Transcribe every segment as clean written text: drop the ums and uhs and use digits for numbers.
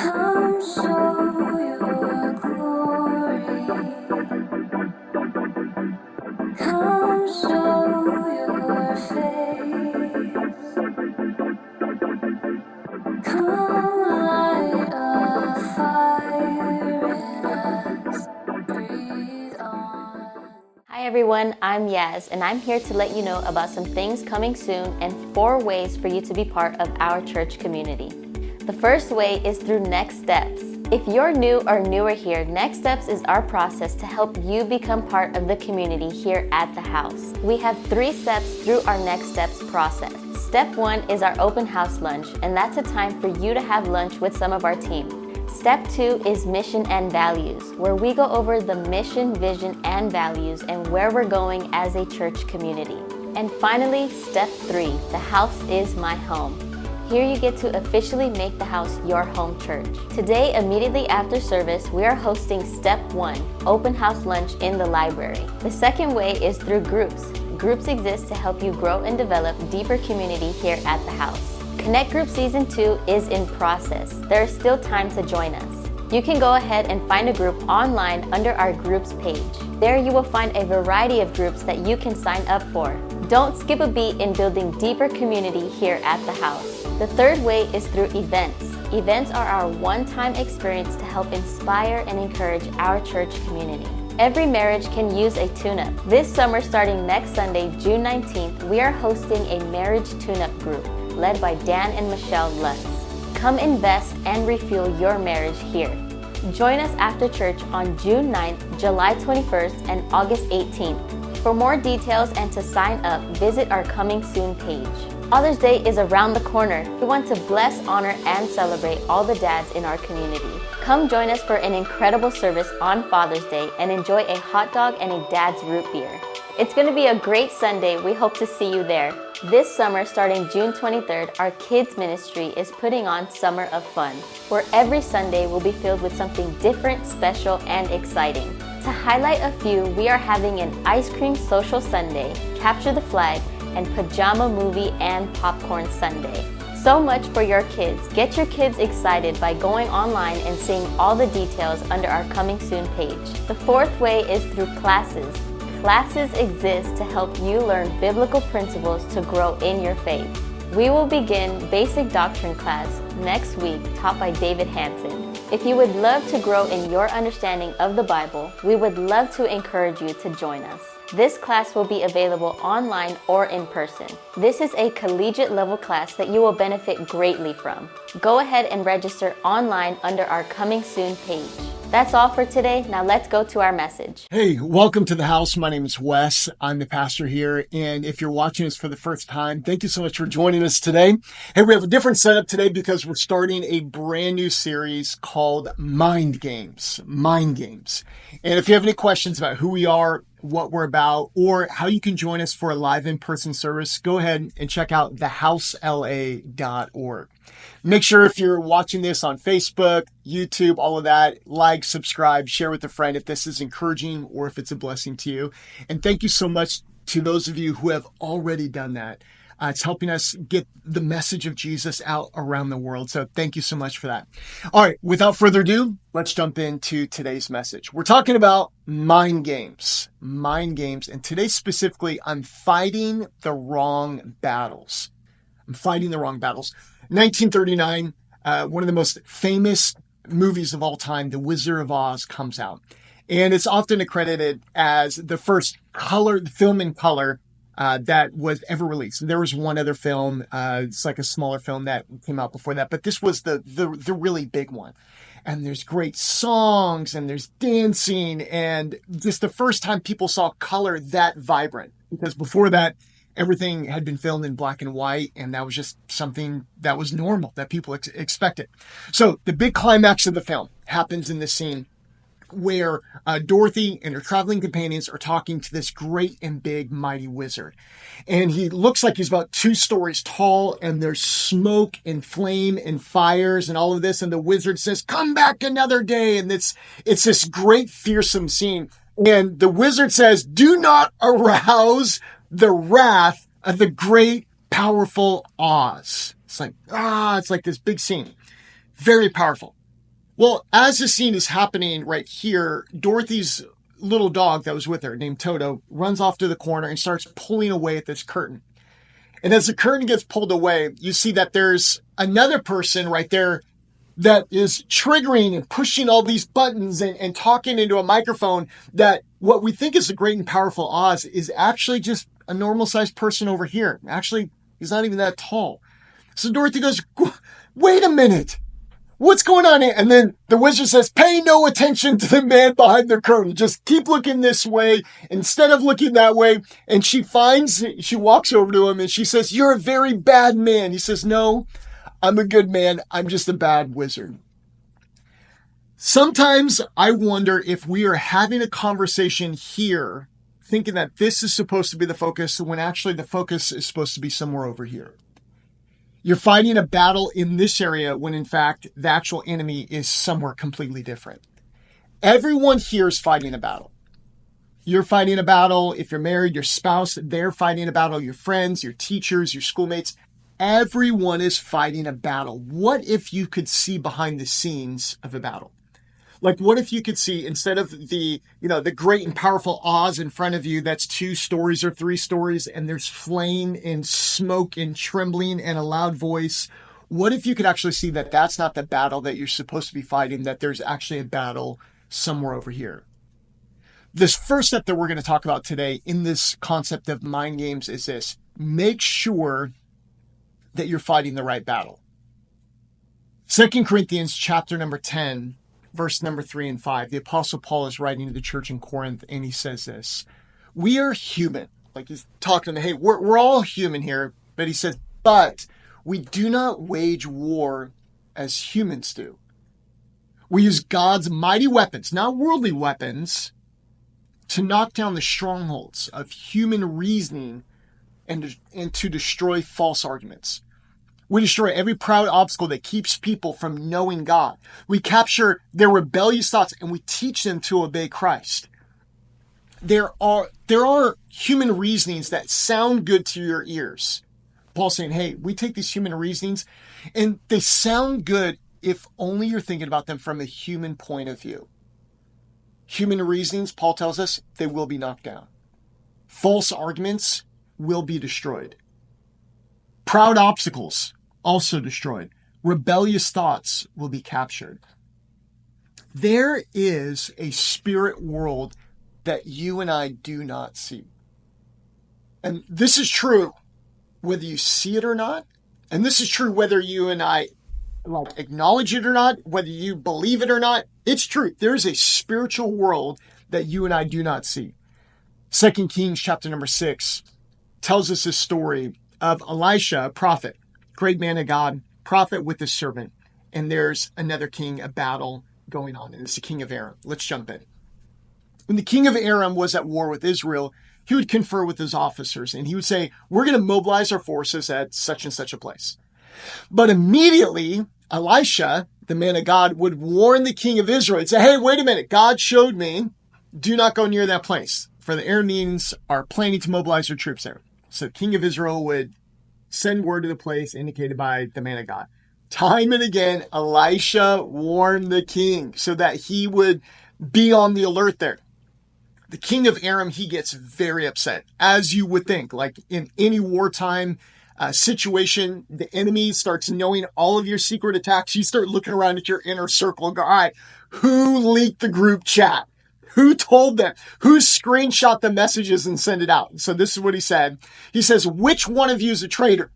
Come show your glory. Come show your face. Come light a fire in us. Breathe on. Hi everyone, I'm Yaz, and I'm here to let you know about some things coming soon and 4 ways for you to be part of our church community. The first way is through Next Steps. If you're new or newer here, Next Steps is our process to help you become part of the community here at the house. We have 3 steps through our Next Steps process. Step 1 is our open house lunch, and that's a time for you to have lunch with some of our team. Step 2 is mission and values, where we go over the mission, vision, and values and where we're going as a church community. And finally, step 3, the house is my home. Here you get to officially make the house your home church. Today, immediately after service, we are hosting step 1, open house lunch in the library. The second way is through groups. Groups exist to help you grow and develop deeper community here at the house. Connect Group Season 2 is in process. There is still time to join us. You can go ahead and find a group online under our groups page. There you will find a variety of groups that you can sign up for. Don't skip a beat in building deeper community here at the house. The third way is through events. Events are our one-time experience to help inspire and encourage our church community. Every marriage can use a tune-up. This summer, starting next Sunday, June 19th, we are hosting a marriage tune-up group led by Dan and Michelle Lutz. Come invest and refuel your marriage here. Join us after church on June 9th, July 21st, and August 18th. For more details and to sign up, visit our Coming Soon page. Father's Day is around the corner. We want to bless, honor, and celebrate all the dads in our community. Come join us for an incredible service on Father's Day and enjoy a hot dog and a dad's root beer. It's going to be a great Sunday. We hope to see you there. This summer, starting June 23rd, our kids ministry is putting on Summer of Fun, where every Sunday will be filled with something different, special, and exciting. To highlight a few, we are having an ice cream social Sunday, capture the flag, and pajama movie and popcorn Sunday. So much for your kids. Get your kids excited by going online and seeing all the details under our Coming Soon page. The fourth way is through classes. Classes exist to help you learn biblical principles to grow in your faith. We will begin Basic Doctrine class next week, taught by David Hanson. If you would love to grow in your understanding of the Bible, we would love to encourage you to join us. This class will be available online or in person. This is a collegiate level class that you will benefit greatly from. Go ahead and register online under our Coming Soon page. That's all for today. Now let's go to our message. Hey, welcome to the house. My name is Wes. I'm the pastor here. And if you're watching us for the first time, thank you so much for joining us today. Hey, we have a different setup today because we're starting a brand new series called Mind Games. Mind Games. And if you have any questions about who we are, what we're about, or how you can join us for a live in-person service, go ahead and check out thehousela.org. Make sure if you're watching this on Facebook, YouTube, all of that, like, subscribe, share with a friend if this is encouraging or if it's a blessing to you. And thank you so much to those of you who have already done that. It's helping us get the message of Jesus out around the world. So thank you so much for that. All right, without further ado, let's jump into today's message. We're talking about mind games. Mind games. And today specifically, I'm fighting the wrong battles. 1939, one of the most famous movies of all time, The Wizard of Oz, comes out. And it's often accredited as the first film in color that was ever released. There was one other film, it's like a smaller film that came out before that, but this was the really big one. And there's great songs and there's dancing and just the first time people saw color that vibrant. Because before that, everything had been filmed in black and white, and that was just something that was normal, that people expected. So the big climax of the film happens in this scene where Dorothy and her traveling companions are talking to this great and big mighty wizard. And he looks like he's about 2 stories tall, and there's smoke and flame and fires and all of this. And the wizard says, "Come back another day." And it's this great fearsome scene. And the wizard says, "Do not arouse the wrath of the great, powerful Oz." It's like this big scene. Very powerful. Well, as the scene is happening right here, Dorothy's little dog that was with her, named Toto, runs off to the corner and starts pulling away at this curtain. And as the curtain gets pulled away, you see that there's another person right there that is triggering and pushing all these buttons and talking into a microphone that what we think is the great and powerful Oz is actually just a normal sized person over here. Actually, he's not even that tall. So Dorothy goes, wait a minute. What's going on here? And then the wizard says, pay no attention to the man behind the curtain. Just keep looking this way instead of looking that way. And she walks over to him and she says, you're a very bad man. He says, no, I'm a good man. I'm just a bad wizard. Sometimes I wonder if we are having a conversation here thinking that this is supposed to be the focus when actually the focus is supposed to be somewhere over here. You're fighting a battle in this area when in fact the actual enemy is somewhere completely different. Everyone here is fighting a battle. You're fighting a battle. If you're married, your spouse, they're fighting a battle. Your friends, your teachers, your schoolmates, everyone is fighting a battle. What if you could see behind the scenes of a battle? Like, what if you could see, instead of the great and powerful Oz in front of you, that's 2 stories or 3 stories, and there's flame and smoke and trembling and a loud voice. What if you could actually see that that's not the battle that you're supposed to be fighting, that there's actually a battle somewhere over here? This first step that we're going to talk about today in this concept of mind games is this: make sure that you're fighting the right battle. 2 Corinthians chapter number 10, verse number 3 and 5, the Apostle Paul is writing to the church in Corinth, and he says this: we are human. Like, he's talking to, hey, we're all human here. But he says, but we do not wage war as humans do. We use God's mighty weapons, not worldly weapons, to knock down the strongholds of human reasoning and to destroy false arguments. We destroy every proud obstacle that keeps people from knowing God. We capture their rebellious thoughts and we teach them to obey Christ. There are human reasonings that sound good to your ears. Paul's saying, hey, we take these human reasonings and they sound good if only you're thinking about them from a human point of view. Human reasonings, Paul tells us, they will be knocked down. False arguments will be destroyed. Proud obstacles, also destroyed. Rebellious thoughts will be captured. There is a spirit world that you and I do not see. And this is true whether you see it or not. And this is true whether you and I acknowledge it or not, whether you believe it or not. It's true. There is a spiritual world that you and I do not see. 2 Kings chapter number 6 tells us this story of Elisha, a prophet, great man of God, prophet with his servant. And there's another king, a battle going on, and it's the king of Aram. Let's jump in. When the king of Aram was at war with Israel, he would confer with his officers, and he would say, we're going to mobilize our forces at such and such a place. But immediately, Elisha, the man of God, would warn the king of Israel. He'd say, hey, wait a minute. God showed me, do not go near that place, for the Arameans are planning to mobilize their troops there. So the king of Israel would send word to the place indicated by the man of God. Time and again, Elisha warned the king so that he would be on the alert there. The king of Aram, he gets very upset, as you would think. Like in any wartime situation, the enemy starts knowing all of your secret attacks. You start looking around at your inner circle and go, all right, who leaked the group chat? Who told them? Who screenshot the messages and sent it out? So this is what he said. He says, which one of you is a traitor?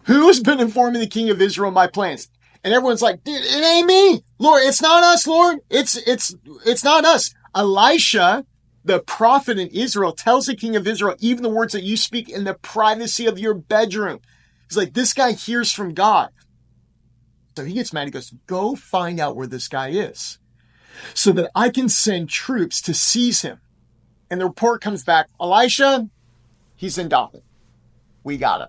Who has been informing the king of Israel my plans? And everyone's like, dude, it ain't me. Lord, it's not us, Lord. It's not us. Elisha, the prophet in Israel, tells the king of Israel, even the words that you speak in the privacy of your bedroom. He's like, this guy hears from God. So he gets mad. He goes, go find out where this guy is so that I can send troops to seize him. And the report comes back, Elisha, he's in Dothan. We got him.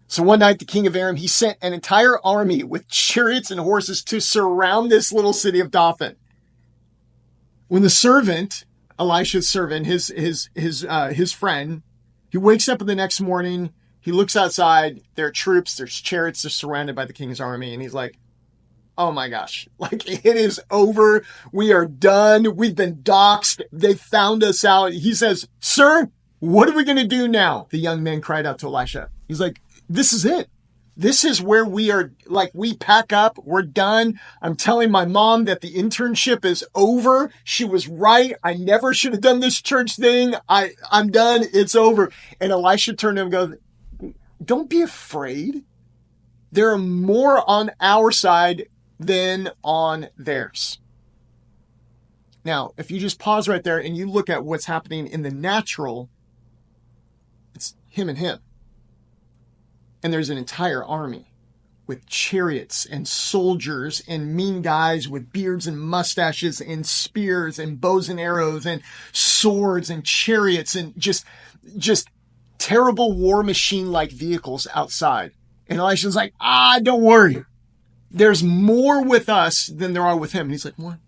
So one night, the king of Aram, he sent an entire army with chariots and horses to surround this little city of Dothan. When the servant, Elisha's servant, his friend, he wakes up the next morning, he looks outside, there are troops, there's chariots, they're surrounded by the king's army, and he's like, oh my gosh, like it is over. We are done. We've been doxxed. They found us out. He says, sir, what are we going to do now? The young man cried out to Elisha. He's like, this is it. This is where we are, like, we pack up. We're done. I'm telling my mom that the internship is over. She was right. I never should have done this church thing. I'm done. It's over. And Elisha turned to him and goes, don't be afraid. There are more on our side than on theirs. Now, if you just pause right there and you look at what's happening in the natural, it's him and him. And there's an entire army with chariots and soldiers and mean guys with beards and mustaches and spears and bows and arrows and swords and chariots and just terrible war machine-like vehicles outside. And Elisha's like, don't worry. There's more with us than there are with him. And he's like, what?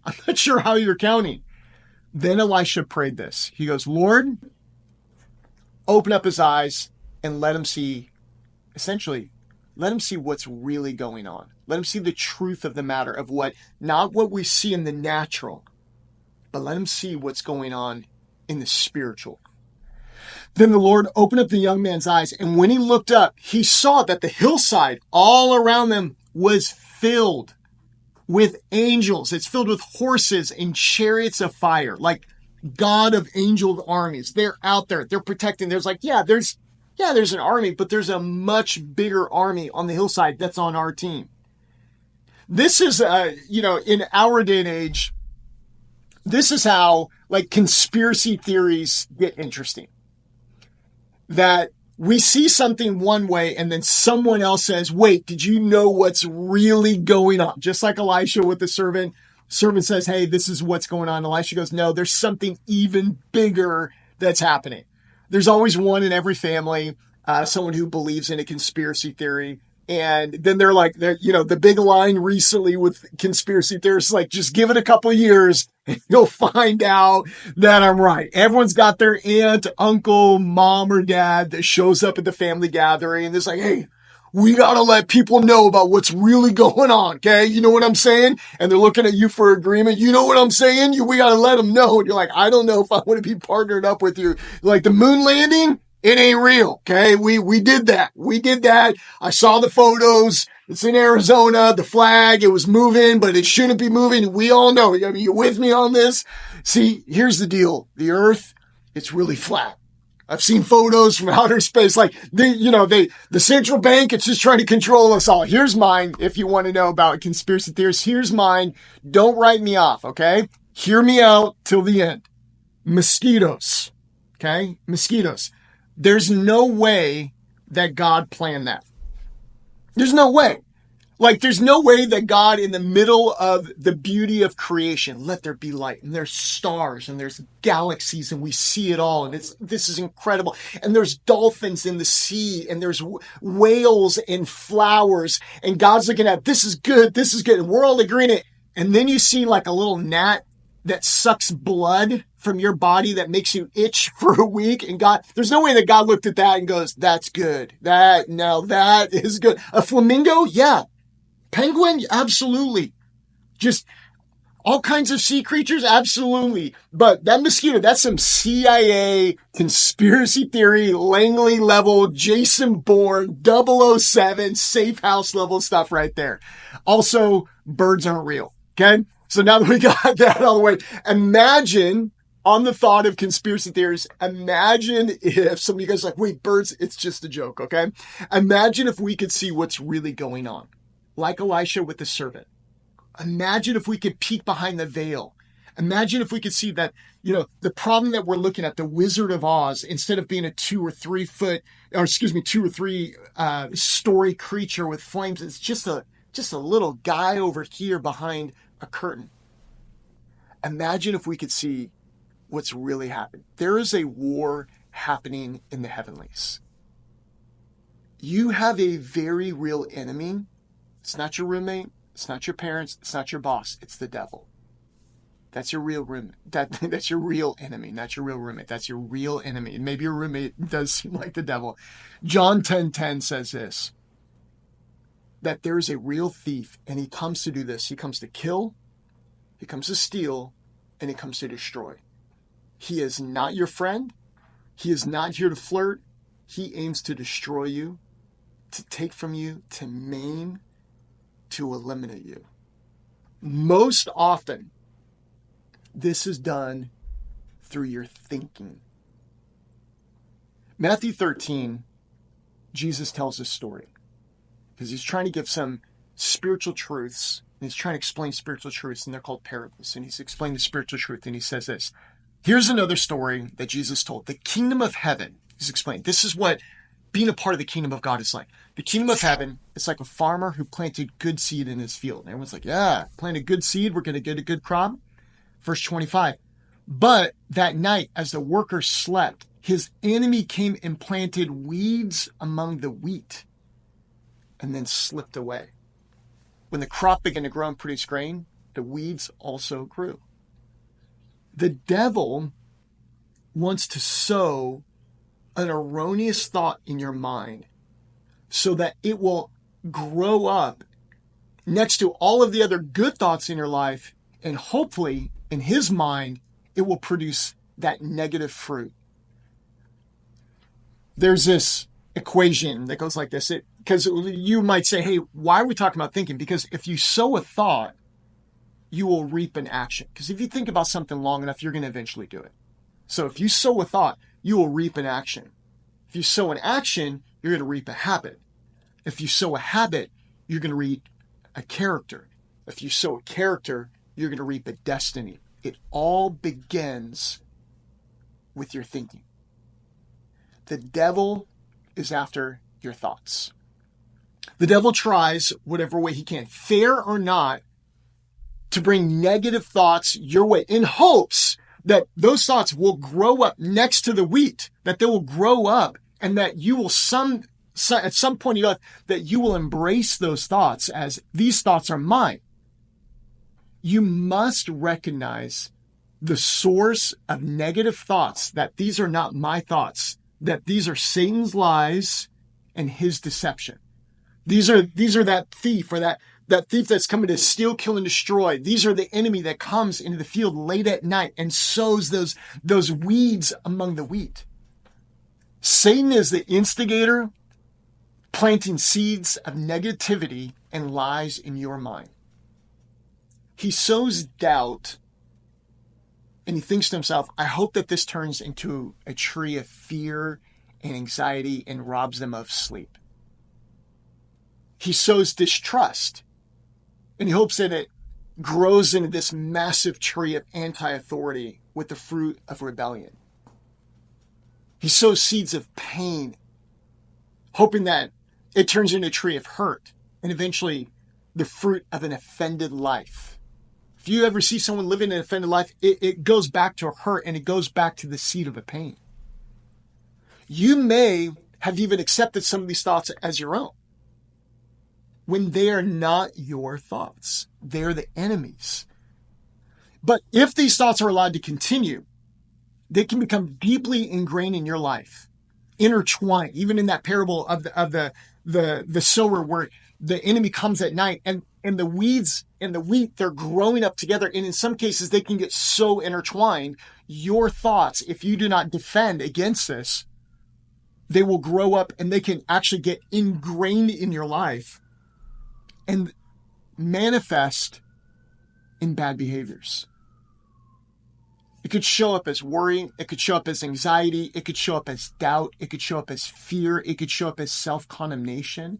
I'm not sure how you're counting. Then Elisha prayed this. He goes, Lord, open up his eyes and let him see, essentially, let him see what's really going on. Let him see the truth of the matter of not what we see in the natural, but let him see what's going on in the spiritual. Then the Lord opened up the young man's eyes, and when he looked up, he saw that the hillside all around them was filled with angels. It's filled with horses and chariots of fire, like God of angel armies. They're out there. They're protecting. There's an army, but there's a much bigger army on the hillside that's on our team. This is, in our day and age, this is how, like, conspiracy theories get interesting. That we see something one way and then someone else says, wait, did you know what's really going on? Just like Elisha with the servant. Servant says, hey, this is what's going on. Elisha goes, no, there's something even bigger that's happening. There's always one in every family, someone who believes in a conspiracy theory. And then the big line recently with conspiracy theorists, like, just give it a couple of years and you'll find out that I'm right. Everyone's got their aunt, uncle, mom, or dad that shows up at the family gathering and it's like, hey, we got to let people know about what's really going on. Okay. You know what I'm saying? And they're looking at you for agreement. You know what I'm saying? We got to let them know. And you're like, I don't know if I want to be partnered up with you. Like the moon landing, it ain't real. Okay. We did that. We did that. I saw the photos. It's in Arizona. The flag, it was moving, but it shouldn't be moving. We all know. I mean, you with me on this? See, here's the deal. The earth, it's really flat. I've seen photos from outer space, like the central bank, it's just trying to control us all. Here's mine. If you want to know about conspiracy theories, here's mine. Don't write me off. Okay. Hear me out till the end. Mosquitoes. Okay. Mosquitoes. There's no way that God planned that. There's no way. Like, there's no way that God, in the middle of the beauty of creation, let there be light, and there's stars, and there's galaxies, and we see it all, and this is incredible. And there's dolphins in the sea, and there's whales and flowers, and God's looking at, this is good, and we're all agreeing it. And then you see like a little gnat that sucks blood from your body that makes you itch for a week. And God, there's no way that God looked at that and goes, that's good. That is good. A flamingo? Yeah. Penguin? Absolutely. Just all kinds of sea creatures? Absolutely. But that mosquito, that's some CIA conspiracy theory, Langley level, Jason Bourne, 007, safe house level stuff right there. Also, birds aren't real. Okay. So now that we got that out of the way, imagine, on the thought of conspiracy theories, imagine if some of you guys are like, wait, birds, it's just a joke, okay? Imagine if we could see what's really going on. Like Elisha with the servant. Imagine if we could peek behind the veil. Imagine if we could see that, the problem that we're looking at, the Wizard of Oz, instead of being a 2 or 3 story creature with flames, it's just a little guy over here behind a curtain. Imagine if we could see what's really happening. There is a war happening in the heavenlies. You have a very real enemy. It's not your roommate. It's not your parents. It's not your boss. It's the devil. That's your real roommate. That's your real enemy, not your real roommate. That's your real enemy. And maybe your roommate does seem like the devil. John 10:10 says this. that there is a real thief, and he comes to do this. He comes to kill, he comes to steal, and he comes to destroy. He is not your friend. He is not here to flirt. He aims to destroy you, to take from you, to maim, to eliminate you. Most often, this is done through your thinking. Matthew 13, Jesus tells this story because he's trying to give some spiritual truths. And he's trying to explain spiritual truths, and they're called parables. And he's explaining the spiritual truth, and he says this. Here's another story that Jesus told. The kingdom of heaven, he's explained. This is what being a part of the kingdom of God is like. The kingdom of heaven is like a farmer who planted good seed in his field. And everyone's like, yeah, planted good seed, we're going to get a good crop. Verse 25. But that night, as the workers slept, his enemy came and planted weeds among the wheat and then slipped away. When the crop began to grow and produce grain, the weeds also grew. The devil wants to sow an erroneous thought in your mind so that it will grow up next to all of the other good thoughts in your life, and hopefully, in his mind, it will produce that negative fruit. There's this equation that goes like this. Because you might say, hey, why are we talking about thinking? Because if you sow a thought, you will reap an action. Because if you think about something long enough, you're going to eventually do it. So if you sow a thought, you will reap an action. If you sow an action, you're going to reap a habit. If you sow a habit, you're going to reap a character. If you sow a character, you're going to reap a destiny. It all begins with your thinking. The devil is after your thoughts. The devil tries whatever way he can, fair or not, to bring negative thoughts your way in hopes that those thoughts will grow up next to the wheat, that they will grow up, and that you will at some point in your life, that you will embrace those thoughts as these thoughts are mine. You must recognize the source of negative thoughts, that these are not my thoughts, that these are Satan's lies and his deception. These are that thief, or that thief that's coming to steal, kill, and destroy. These are the enemy that comes into the field late at night and sows those weeds among the wheat. Satan is the instigator, planting seeds of negativity and lies in your mind. He sows doubt, and he thinks to himself, I hope that this turns into a tree of fear and anxiety and robs them of sleep. He sows distrust, and he hopes that it grows into this massive tree of anti-authority with the fruit of rebellion. He sows seeds of pain, hoping that it turns into a tree of hurt and eventually the fruit of an offended life. If you ever see someone living an offended life, it goes back to a hurt, and it goes back to the seed of a pain. You may have even accepted some of these thoughts as your own, when they are not your thoughts. They're the enemy's. But if these thoughts are allowed to continue, they can become deeply ingrained in your life, intertwined, even in that parable of the sower, where the enemy comes at night, and the weeds and the wheat, they're growing up together. And in some cases, they can get so intertwined. Your thoughts, if you do not defend against this, they will grow up, and they can actually get ingrained in your life and manifest in bad behaviors. It could show up as worry. It could show up as anxiety. It could show up as doubt. It could show up as fear. It could show up as self-condemnation.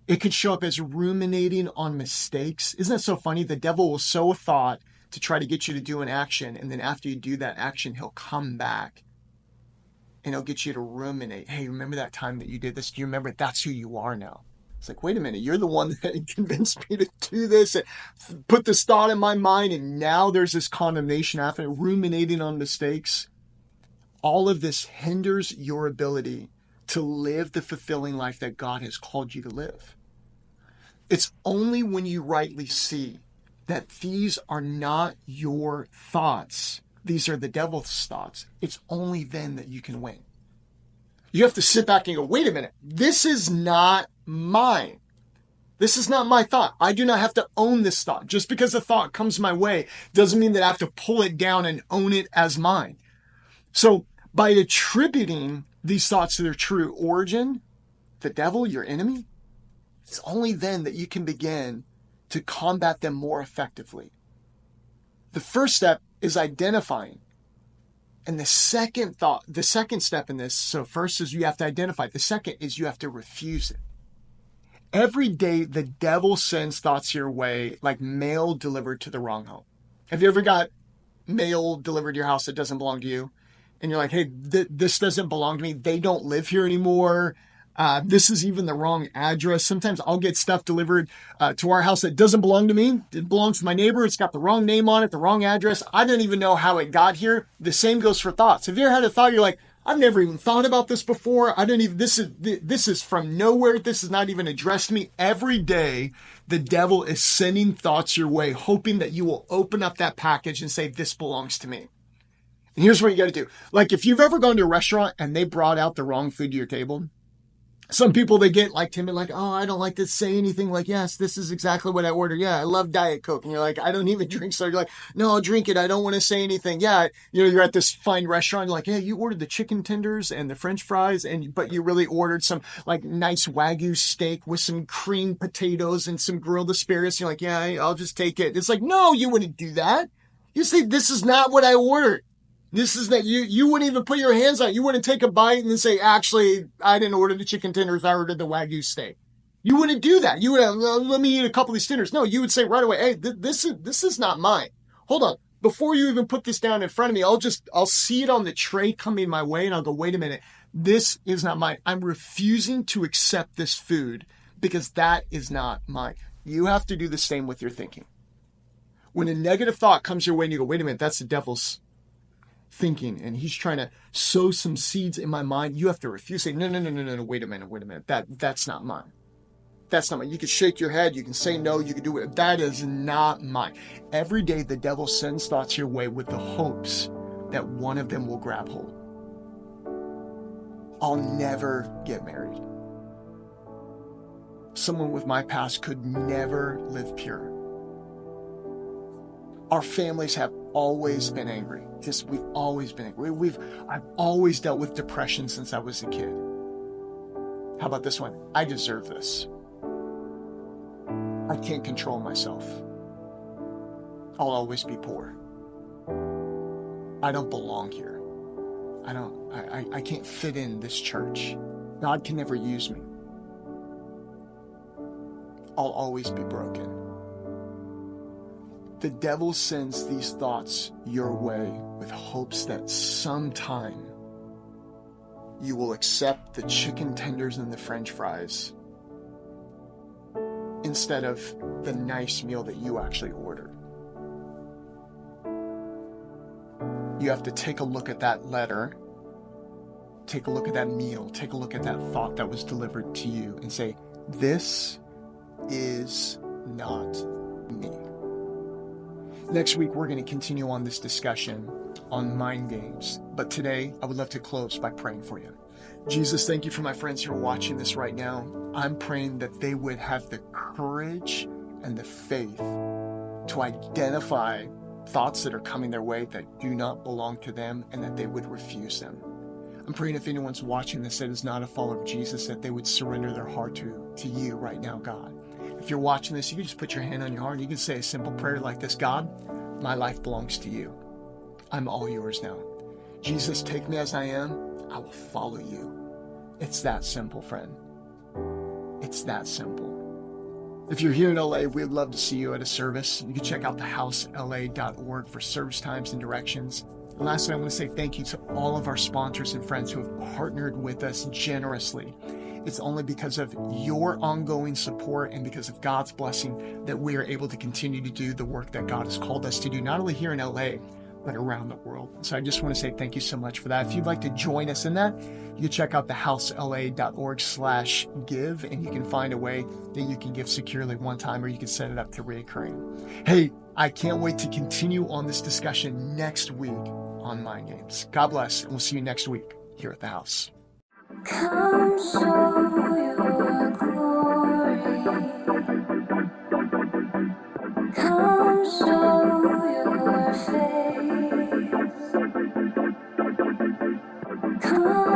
It could show up as ruminating on mistakes. Isn't that so funny? The devil will sow a thought to try to get you to do an action, and then after you do that action, he'll come back and he'll get you to ruminate. Hey, remember that time that you did this? Do you remember? That's who you are now. It's like, wait a minute, you're the one that convinced me to do this and put this thought in my mind, and now there's this condemnation after it, ruminating on mistakes. All of this hinders your ability to live the fulfilling life that God has called you to live. It's only when you rightly see that these are not your thoughts, these are the devil's thoughts, it's only then that you can win. You have to sit back and go, wait a minute, this is not mine. This is not my thought. I do not have to own this thought. Just because a thought comes my way doesn't mean that I have to pull it down and own it as mine. So by attributing these thoughts to their true origin, the devil, your enemy, it's only then that you can begin to combat them more effectively. The first step is identifying. And the second step in this, so first is you have to identify. The second is you have to refuse it. Every day, the devil sends thoughts your way like mail delivered to the wrong home. Have you ever got mail delivered to your house that doesn't belong to you? And you're like, hey, this doesn't belong to me. They don't live here anymore. This is even the wrong address. Sometimes I'll get stuff delivered to our house that doesn't belong to me. It belongs to my neighbor. It's got the wrong name on it, the wrong address. I don't even know how it got here. The same goes for thoughts. Have you ever had a thought you're like, I've never even thought about this before. This is from nowhere. This is not even addressed to me. Every day, the devil is sending thoughts your way, hoping that you will open up that package and say, this belongs to me. And here's what you got to do. Like if you've ever gone to a restaurant and they brought out the wrong food to your table, some people, they get like timid, like, oh, I don't like to say anything like, yes, this is exactly what I ordered. Yeah, I love Diet Coke. And you're like, I don't even drink. So you're like, no, I'll drink it. I don't want to say anything. Yeah, you're at this fine restaurant. You're like, yeah, you ordered the chicken tenders and the French fries, but you really ordered some like nice Wagyu steak with some creamed potatoes and some grilled asparagus. You're like, yeah, I'll just take it. It's like, no, you wouldn't do that. You say, this is not what I ordered. This is that you wouldn't even put your hands on it. You wouldn't take a bite and then say, actually, I didn't order the chicken tenders. I ordered the Wagyu steak. You wouldn't do that. You would have, let me eat a couple of these tenders. No, you would say right away, hey, this is not mine. Hold on. Before you even put this down in front of me, I'll see it on the tray coming my way and I'll go, wait a minute. This is not mine. I'm refusing to accept this food because that is not mine. You have to do the same with your thinking. When a negative thought comes your way and you go, wait a minute, that's the devil's thinking and he's trying to sow some seeds in my mind, you have to refuse. Say, no, wait a minute. That's not mine. That's not mine. You can shake your head, you can say no, you can do it. That is not mine. Every day the devil sends thoughts your way with the hopes that one of them will grab hold. I'll never get married. Someone with my past could never live pure. Our families have always been angry. We've always been angry. I've always dealt with depression since I was a kid. How about this one? I deserve this. I can't control myself. I'll always be poor. I don't belong here. I can't fit in this church. God can never use me. I'll always be broken. The devil sends these thoughts your way with hopes that sometime you will accept the chicken tenders and the French fries instead of the nice meal that you actually ordered. You have to take a look at that letter, take a look at that meal, take a look at that thought that was delivered to you and say, this is not me. Next week, we're going to continue on this discussion on mind games. But today, I would love to close by praying for you. Jesus, thank you for my friends who are watching this right now. I'm praying that they would have the courage and the faith to identify thoughts that are coming their way that do not belong to them and that they would refuse them. I'm praying if anyone's watching this that is not a follower of Jesus, that they would surrender their heart to you right now, God. If you're watching this, you can just put your hand on your heart and you can say a simple prayer like this. God, my life belongs to you. I'm all yours now. Jesus, take me as I am. I will follow you. It's that simple, friend. It's that simple. If you're here in LA, we'd love to see you at a service. You can check out thehousela.org for service times and directions. And lastly, I want to say thank you to all of our sponsors and friends who have partnered with us generously. It's only because of your ongoing support and because of God's blessing that we are able to continue to do the work that God has called us to do, not only here in LA, but around the world. So I just want to say thank you so much for that. If you'd like to join us in that, you can check out thehousela.org/give, and you can find a way that you can give securely one time, or you can set it up to reoccurring. Hey, I can't wait to continue on this discussion next week on Mind Games. God bless, and we'll see you next week here at the house. Come show your glory. Come show your face. Come